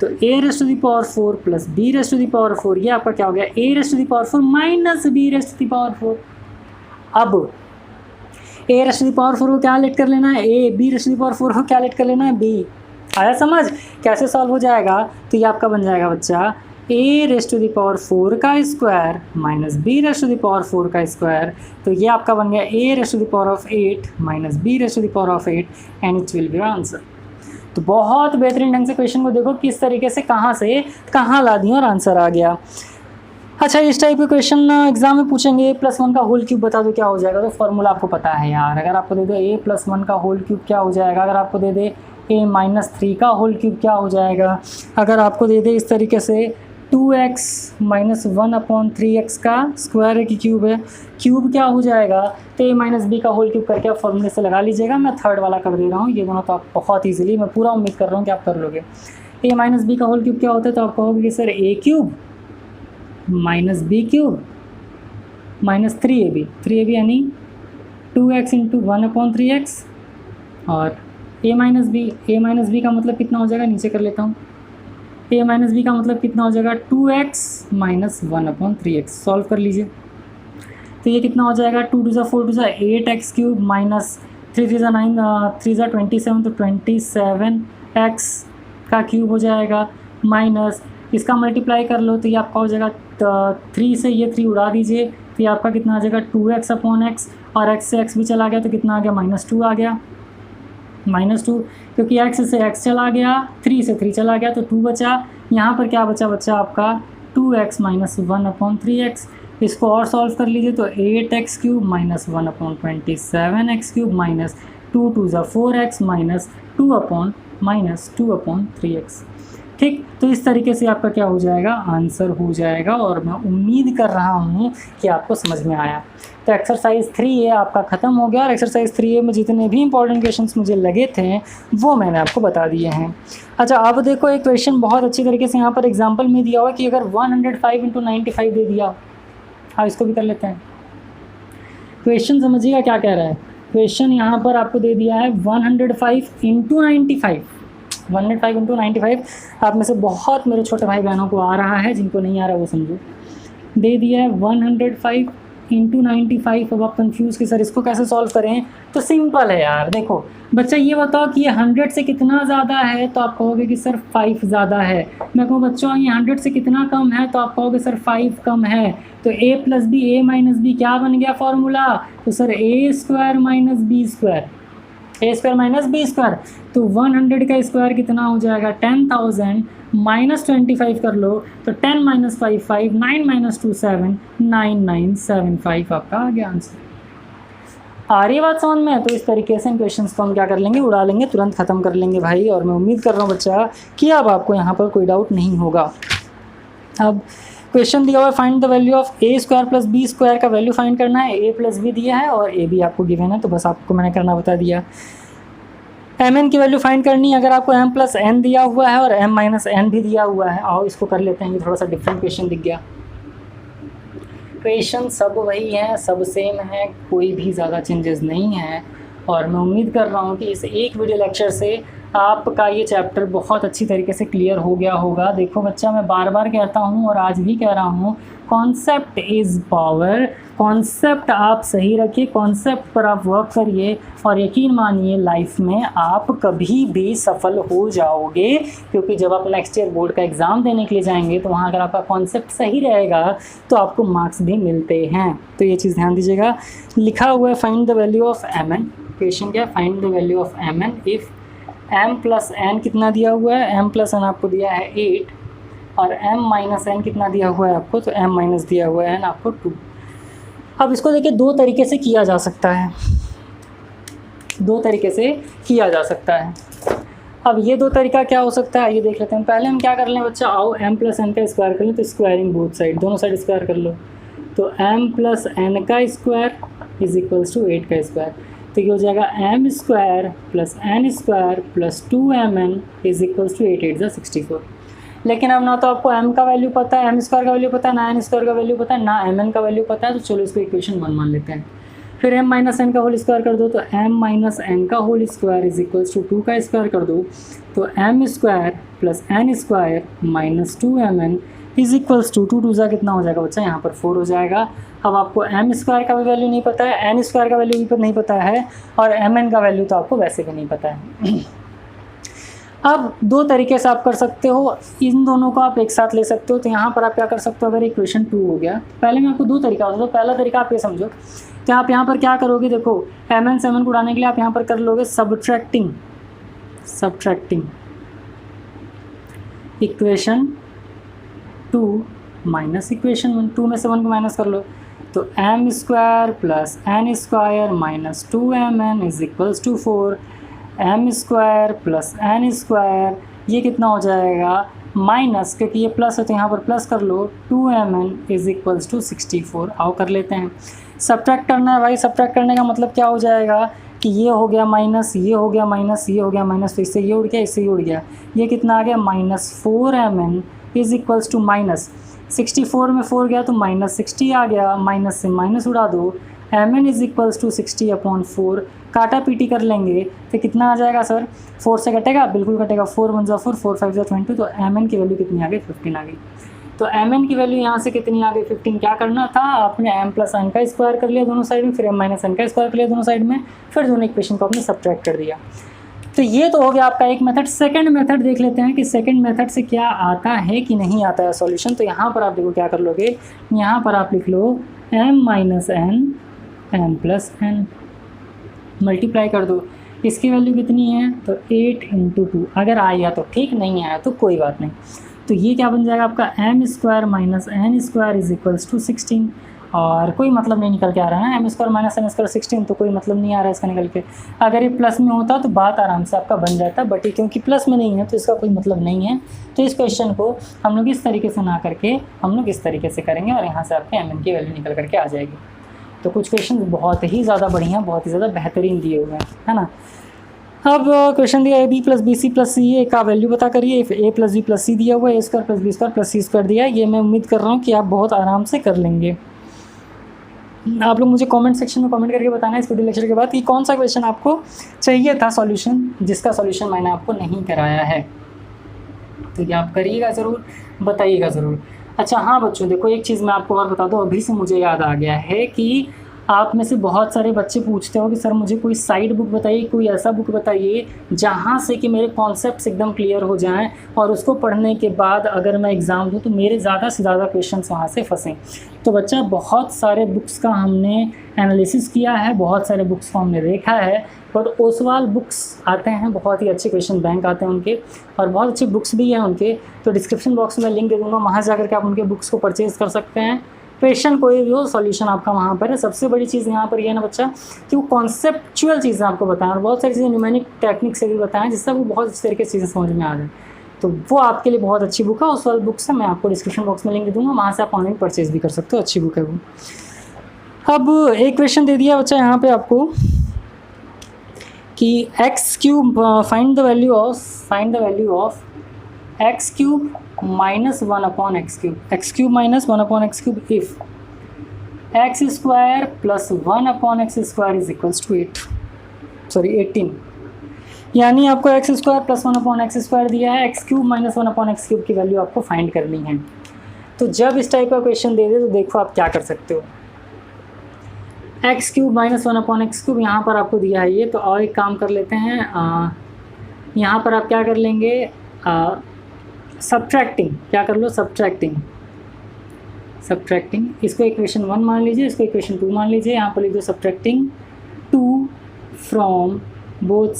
तो a raised to the power 4 plus b raised to the power 4, ये आपका क्या हो गया, a raised to the power 4 minus b raised to the power 4। अब a raised to the power 4 को क्या लेट कर लेना है, a, b raised to the power 4 को क्या लेट कर लेना है, बी। आया समझ कैसे सॉल्व हो जाएगा, तो ये आपका बन जाएगा बच्चा a raised to the power 4 का square minus b raised to the power 4 का स्क्वायर, तो ये आपका बन गया a raised to the power of 8 minus b raised to the power of 8 and it will be answer. तो बहुत बेहतरीन ढंग से क्वेश्चन को देखो किस तरीके से कहाँ से कहाँ ला दिया और आंसर आ गया। अच्छा, इस टाइप के क्वेश्चन एग्जाम में पूछेंगे, +1 का होल क्यूब बता दो क्या हो जाएगा, तो फॉर्मूला आपको पता है यार। अगर आपको दे दो a+1 का होल क्यूब क्या हो जाएगा, अगर आपको दे दे a-3 का होल क्यूब क्या हो जाएगा, अगर आपको दे दे इस तरीके से 2x - 1/3x का स्क्वायर की क्यूब है, क्यूब क्या हो जाएगा, तो a-b का होल क्यूब करके आप फॉर्मूले से लगा लीजिएगा। मैं थर्ड वाला कर दे रहा हूँ, ये दोनों तो आप बहुत ईजिली, मैं पूरा उम्मीद कर रहा हूँ कि आप कर लोगे। a-b का होल क्यूब क्या होता है, तो आप कहोगे कि sir a cube minus B cube minus 3ab यानी 2x × 1/3x, और a-b का मतलब कितना हो जाएगा, नीचे कर लेता हूँ, a-b का मतलब कितना हो जाएगा 2x - 1/3x। सॉल्व कर लीजिए, तो ये कितना हो जाएगा 2 × 4 × 8x क्यूब माइनस 3 × 9 3 × 27, तो 27x का क्यूब हो जाएगा, माइनस इसका मल्टीप्लाई कर लो, तो ये आपका हो जाएगा 3 से ये 3 उड़ा दीजिए, तो ये आपका कितना आ जाएगा 2x/x, और x से x भी चला गया तो कितना आ गया -2 आ गया, -2, क्योंकि x से x चला गया, 3 से 3 चला गया, तो 2 बचा। यहाँ पर क्या बचा आपका 2x - 1/3x। इसको और सॉल्व कर लीजिए, तो 8x cube minus 1/27x cube minus 2 × 2 = 4x minus 2/3x। ठीक, तो इस तरीके से आपका क्या हो जाएगा, आंसर हो जाएगा, और मैं उम्मीद कर रहा हूँ कि आपको समझ में आया। तो एक्सरसाइज 3A आपका ख़त्म हो गया, और एक्सरसाइज 3A में जितने भी इंपॉर्टेंट क्वेश्चंस मुझे लगे थे वो मैंने आपको बता दिए हैं। अच्छा, अब देखो एक क्वेश्चन बहुत अच्छी तरीके से यहाँ पर एग्जाम्पल में दिया हुआ कि अगर 105 × 95 दे दिया, हाँ इसको भी कर लेते हैं। क्वेश्चन समझिएगा क्या कह रहा है, क्वेश्चन यहाँ पर आपको दे दिया है 105 × 95, 105 × 95। आप में से बहुत मेरे छोटे भाई बहनों को आ रहा है, जिनको नहीं आ रहा वो समझो। दे दिया है 105 × 95। अब आप कंफ्यूज कि सर इसको कैसे सॉल्व करें, तो सिंपल है यार। देखो बच्चा, ये बताओ कि ये 100 से कितना ज़्यादा है, तो आप कहोगे कि सर 5 ज़्यादा है। मैं कहूँ बच्चों ये 100 से कितना कम है, तो आप कहोगे सर 5 कम है। तो a + b, a - b क्या बन गया फॉर्मूला, तो sir a² - b², a² - b²। तो 100 का स्क्वायर कितना हो जाएगा 10,000, -25 कर लो, तो 10 - 5 5, 9 - 2 7, 9975 आपका आ गया आंसर। आ रही बात समझ में? तो इस तरीके से इन क्वेश्चंस को हम क्या कर लेंगे, उड़ा लेंगे, तुरंत ख़त्म कर लेंगे भाई। और मैं उम्मीद कर रहा हूँ बच्चा कि अब आपको यहाँ पर कोई डाउट नहीं होगा। अब क्वेश्चन दिया हुआ है, find the value of a² + b² का वैल्यू फाइंड करना है। a + b दिया है और a भी आपको गिवन है, तो बस आपको मैंने करना बता दिया। mn की वैल्यू फाइंड करनी है। अगर आपको m + n दिया हुआ है और m - n भी दिया हुआ है, आओ इसको कर लेते हैं। ये थोड़ा सा डिफरेंट क्वेश्चन दिख गया। क्वेश्चन सब वही हैं, सब सेम है, कोई भी ज़्यादा चेंजेस नहीं है। और मैं उम्मीद कर रहा हूँ कि इस एक वीडियो लेक्चर से आपका ये चैप्टर बहुत अच्छी तरीके से क्लियर हो गया होगा। देखो बच्चा, मैं बार बार कहता हूँ और आज भी कह रहा हूँ, कॉन्सेप्ट इज़ पावर। कॉन्सेप्ट आप सही रखिए, कॉन्सेप्ट पर आप वर्क करिए और यकीन मानिए लाइफ में आप कभी भी सफल हो जाओगे, क्योंकि जब आप नेक्स्ट ईयर बोर्ड का एग्ज़ाम देने के लिए जाएंगे तो वहाँ अगर आपका कॉन्सेप्ट सही रहेगा तो आपको मार्क्स भी मिलते हैं। तो ये चीज़ ध्यान दीजिएगा। लिखा हुआ है find the value of M N. Question क्या है? Find the value of M N if m plus N कितना दिया हुआ है? m प्लस एन आपको दिया है 8 और m माइनस एन कितना दिया हुआ है आपको? तो m माइनस दिया हुआ है n आपको 2। अब इसको देखिए दो तरीके से किया जा सकता है, दो तरीके से किया जा सकता है। अब ये दो तरीका क्या हो सकता है ये देख लेते हैं। पहले हम क्या कर लें बच्चा, आओ m प्लस एन का स्क्वायर कर लें। तो स्क्वायरिंग बोथ साइड, दोनों साइड स्क्वायर कर लो। तो m प्लस एन का स्क्वायर इज इक्वल्स टू 8 का स्क्वायर। तो ये हो जाएगा M square plus N square plus 2mn is equals to 8 8 64। लेकिन अब ना तो आपको m का वैल्यू पता है, m स्क्वायर का वैल्यू पता है, ना n स्क्वायर का वैल्यू पता है, ना mn का वैल्यू पता है। तो चलो इसको इक्वेशन 1 मान लेते हैं। फिर m माइनस एन का होल स्क्वायर कर दो। तो m माइनस एन का whole square is equals to 2 का स्क्वायर कर दो। तो m square plus N square minus 2mn is equals to 2 2 कितना हो जाएगा बच्चा? यहाँ पर 4 हो जाएगा। अब आपको m स्क्वायर का भी वैल्यू नहीं पता है, n स्क्वायर का वैल्यू भी नहीं पता है और mn का वैल्यू तो आपको वैसे भी नहीं पता है। अब दो तरीके से आप कर सकते हो, इन दोनों को आप एक साथ ले सकते हो। तो यहाँ पर आप क्या कर सकते हो, अगर इक्वेशन 2 हो गया, पहले मैं आपको दो तरीका बताऊँ। तो पहला तरीका आप ये समझो कि आप यहाँ पर क्या करोगे, देखो mn से mn को उड़ाने के लिए आप यहाँ पर कर लोगे सब्ट्रैक्टिंग इक्वेशन 2 माइनस इक्वेशन 1। 2 में से 1 को माइनस कर लो। तो m square plus N square minus 2mn is equals to 4। m square plus N square ये कितना हो जाएगा? माइनस, क्योंकि ये प्लस है तो यहाँ पर प्लस कर लो, 2mn इज इक्वल्स टू 64। आओ कर लेते हैं। सब्ट्रैक्ट करना है भाई। सब्ट्रैक्ट करने का मतलब क्या हो जाएगा कि ये हो गया माइनस, ये हो गया माइनस, ये हो गया माइनस, तो इससे ये उड़ गया, इससे ये उड़ गया। ये कितना आ गया? Minus 4mn is equals to minus 64 में 4 गया तो माइनस 60 आ गया। माइनस से माइनस उड़ा दो, mn इज इक्वल्स टू 60/4। काटा पीटी कर लेंगे तो कितना आ जाएगा सर? 4 से कटेगा? बिल्कुल कटेगा। 4 1 4, 4 5 20। तो mn की वैल्यू कितनी आ गई? 15 आ गई। तो mn की वैल्यू यहाँ से कितनी आ गई? 15। क्या करना था आपने? m प्लस एन का स्क्वायर कर लिया दोनों साइड में, फिर m माइनस एन का स्क्वायर कर लिया दोनों साइड में, फिर दोनों इक्वेशन को आपने सब्ट्रैक्ट कर दिया। तो ये तो हो गया आपका एक मेथड। सेकंड मेथड देख लेते हैं कि सेकंड मेथड से क्या आता है कि नहीं आता है सॉल्यूशन। तो यहाँ पर आप देखो क्या कर लोगे, यहाँ पर आप लिख लो m minus N m plus N, multiply कर दो। इसकी वैल्यू कितनी है? तो 8 × 2। अगर आया तो ठीक, नहीं आया तो कोई बात नहीं। तो ये क्या बन जाएगा आपका? m square minus N square is equals to 16। और कोई मतलब नहीं निकल के आ रहा है ना, m square minus N square 16, तो कोई मतलब नहीं आ रहा है इसका निकल के। अगर ये प्लस में होता तो बात आराम से आपका बन जाता, बट ये क्योंकि प्लस में नहीं है तो इसका कोई मतलब नहीं है। तो इस क्वेश्चन को हम लोग इस तरीके से ना करके हम लोग इस तरीके से करेंगे और यहाँ से आपके mn की वैल्यू निकल करके आ जाएगी। तो कुछ क्वेश्चन बहुत ही ज़्यादा बढ़िया, बहुत ही ज़्यादा बेहतरीन दिए हुए हैं, है ना। अब क्वेश्चन दिया ab plus b c plus c का वैल्यू पता करिए। a plus b plus c दिया हुआ है, a square plus B square plus C square दिया है। ये मैं उम्मीद कर रहा हूँ कि आप बहुत आराम से कर लेंगे। आप लोग मुझे कमेंट सेक्शन में कमेंट करके बताना इस वीडियो लेक्चर के बाद कि कौन सा क्वेश्चन आपको चाहिए था सॉल्यूशन, जिसका सॉल्यूशन मैंने आपको नहीं कराया है। तो ये आप करिएगा ज़रूर, बताइएगा ज़रूर। अच्छा हाँ बच्चों, देखो एक चीज़ मैं आपको और बता दूँ, अभी से मुझे याद आ गया है कि आप में से बहुत सारे बच्चे पूछते हो कि सर मुझे कोई साइड बुक बताइए, कोई ऐसा बुक बताइए जहाँ से कि मेरे कॉन्सेप्ट्स एकदम क्लियर हो जाएं और उसको पढ़ने के बाद अगर मैं एग्ज़ाम दूँ तो मेरे ज़्यादा से ज़्यादा क्वेश्चंस वहाँ से फंसें। तो बच्चा बहुत सारे बुक्स का हमने एनालिसिस किया है, बहुत सारे बुक्स को हमने देखा है, बट ओसवाल बुक्स आते हैं, बहुत ही अच्छे क्वेश्चन बैंक आते हैं उनके और बहुत अच्छे बुक्स भी हैं उनके। तो डिस्क्रिप्शन बॉक्स में लिंक दे दूँगा, वहाँ जा करके आप उनके बुक्स को परचेज़ कर सकते हैं। क्वेश्चन कोई भी हो, सॉल्यूशन आपका वहाँ पर है। सबसे बड़ी चीज़ यहाँ पर यह है ना बच्चा कि वो कॉन्सेप्चुअल चीज़ें आपको बताएं और बहुत सारी चीज़ें न्यूमेरिक टेक्निक से भी बताएं, जिससे वो बहुत अच्छी तरीके से चीज़ें समझ में आ जाए। तो वो आपके लिए बहुत अच्छी बुक है। उस वाली बुक से मैं आपको डिस्क्रिप्शन बॉक्स में लिंक दे दूँगा, वहाँ से आप ऑनलाइन परचेज़ भी कर सकते हो, अच्छी बुक है वो। अब एक क्वेश्चन दे दिया बच्चा यहाँ पर आपको कि X cube find the value of X cube minus 1/x cube, X cube minus 1/x cube if X square plus 1/x square is equals to 18। यानी आपको एक्स स्क्वायर प्लस 1/x² दिया है, x³ माइनस 1/x³ की value आपको find करनी है। तो जब इस टाइप का क्वेश्चन दे दे तो देखो आप क्या कर सकते हो, x³ माइनस 1/x³ यहाँ पर आपको दिया है ये। तो और एक काम कर लेते हैं, यहाँ पर आप क्या कर लेंगे, सब्ट्रैक्टिंग, क्या कर लो, सब्ट्रैक्टिंग। इसको इक्वेशन 1 मान लीजिए, इसको इक्वेशन 2 मान लीजिए। यहाँ पर लिख दो subtracting 2 from both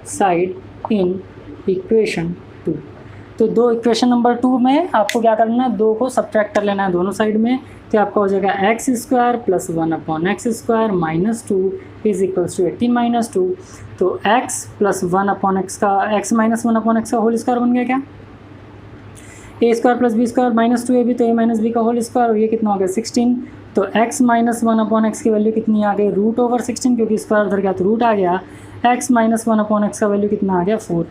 side in equation 2। तो दो इक्वेशन नंबर 2 में आपको क्या करना है, 2 को सब्ट्रैक्ट कर लेना है दोनों साइड में। तो आपका हो जाएगा x² plus 1/x² minus 2 is equals to 18 - 2। तो x प्लस 1/x का x माइनस 1/x का होल स्क्वायर बन गया क्या, a² plus b² minus 2ab, तो a माइनस b का होल स्क्वायर, और ये कितना हो गया 16। तो x माइनस 1/x की वैल्यू कितनी आ गई, √16, क्योंकि स्क्वायर उधर गया तो रूट आ गया। x माइनस 1/x का वैल्यू कितना आ गया 4।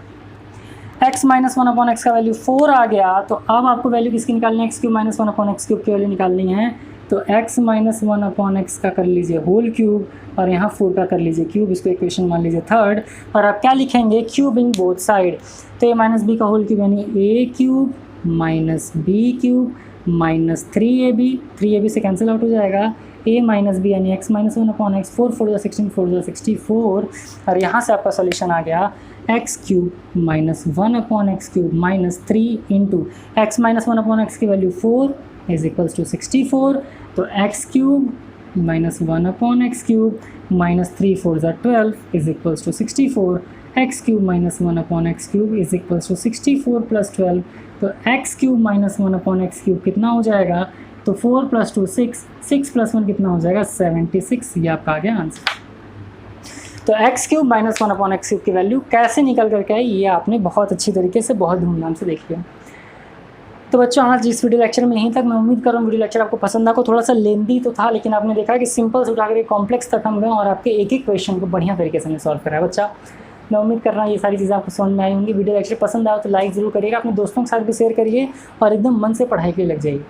x माइनस 1/x का वैल्यू 4 आ गया। तो अब आपको वैल्यू किसकी निकालनी है, x³ माइनस 1/x³ की वैल्यू निकालनी है। तो x माइनस 1/x का कर लीजिए होल क्यूब, और यहाँ 4 का कर लीजिए क्यूब, इसको इक्वेशन मान लीजिए 3rd। और आप क्या लिखेंगे, क्यूबिंग बोथ साइड। तो a माइनस b का होल क्यूब यानी a³ minus b³ minus 3ab से कैंसिल आउट हो जाएगा, a माइनस b यानी x माइनस 1/x, 4 4 16 4 64। और यहाँ से आपका सोल्यूशन आ गया x³ minus 1/x³ minus 3 into x minus 1/x की वैल्यू 4 इज इक्वल्स टू 64। तो x³ minus 1/x³ minus 3 4 12 is equals to 64। x³ minus 1/x³ is equals to 64 plus 12। तो x³ minus 1/x³ कितना हो जाएगा, तो 4 + 2 6, 6 + 1 कितना हो जाएगा 76। ये आपका आ गया आंसर। तो x³ माइनस 1/x³ की वैल्यू कैसे निकल करके आई, ये आपने बहुत अच्छी तरीके से, बहुत धूमधाम से देख लिया। तो बच्चों आज इस वीडियो लेक्चर में यहीं तक। मैं उम्मीद कर रहा हूँ वीडियो लेक्चर आपको पसंद आया। थोड़ा सा लेंदी तो था, लेकिन आपने देखा कि सिंपल से उठाकर कॉम्प्लेक्स तक हम गए और आपके एक एक क्वेश्चन को बढ़िया तरीके से हमने सॉल्व करा है। बच्चा मैं उम्मीद कर रहा हूँ ये सारी चीज़ें आपको समझ में आई होंगी। वीडियो लेक्चर पसंद आया तो लाइक ज़रूर करिएगा, अपने दोस्तों के साथ भी शेयर करिए, और एकदम मन से पढ़ाई के लिए लग जाइए।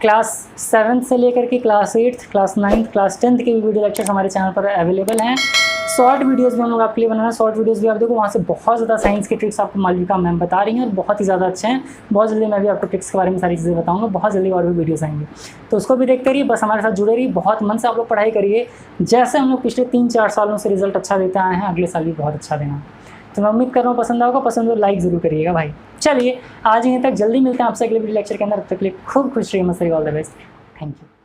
क्लास 7 से लेकर के क्लास 8, क्लास 9, क्लास 10 के भी वीडियो लेक्चर्स हमारे चैनल पर अवेलेबल हैं। शॉर्ट वीडियोस भी हम लोग आपके लिए बना रहे हैं। शॉर्ट वीडियोस भी आप देखो, वहाँ से बहुत ज़्यादा साइंस के ट्रिक्स आपको मालविका मैम बता रही हैं और बहुत ही ज़्यादा अच्छे हैं। बहुत जल्दी मैं भी आपको ट्रिक्स के बारे में सारी चीज़ें बताऊँगा, बहुत जल्दी और भी वीडियोस आएंगे, तो उसको भी देखते रहिए। बस हमारे साथ जुड़े रहिए, बहुत मन से आप लोग पढ़ाई करिए। जैसे हम लोग पिछले 3-4 सालों से रिजल्ट अच्छा देते आए हैं, अगले साल भी बहुत अच्छा देना। तो मैं उम्मीद कर रहा हूँ पसंद होगा, पसंद हो लाइक ज़रूर करिएगा भाई। चलिए आज यहीं तक, जल्दी मिलते हैं आपसे अगले वीडियो लेक्चर के अंदर। तब तक के लिए खूब खुश रहिए, मस्त रहिए, all the best, thank you.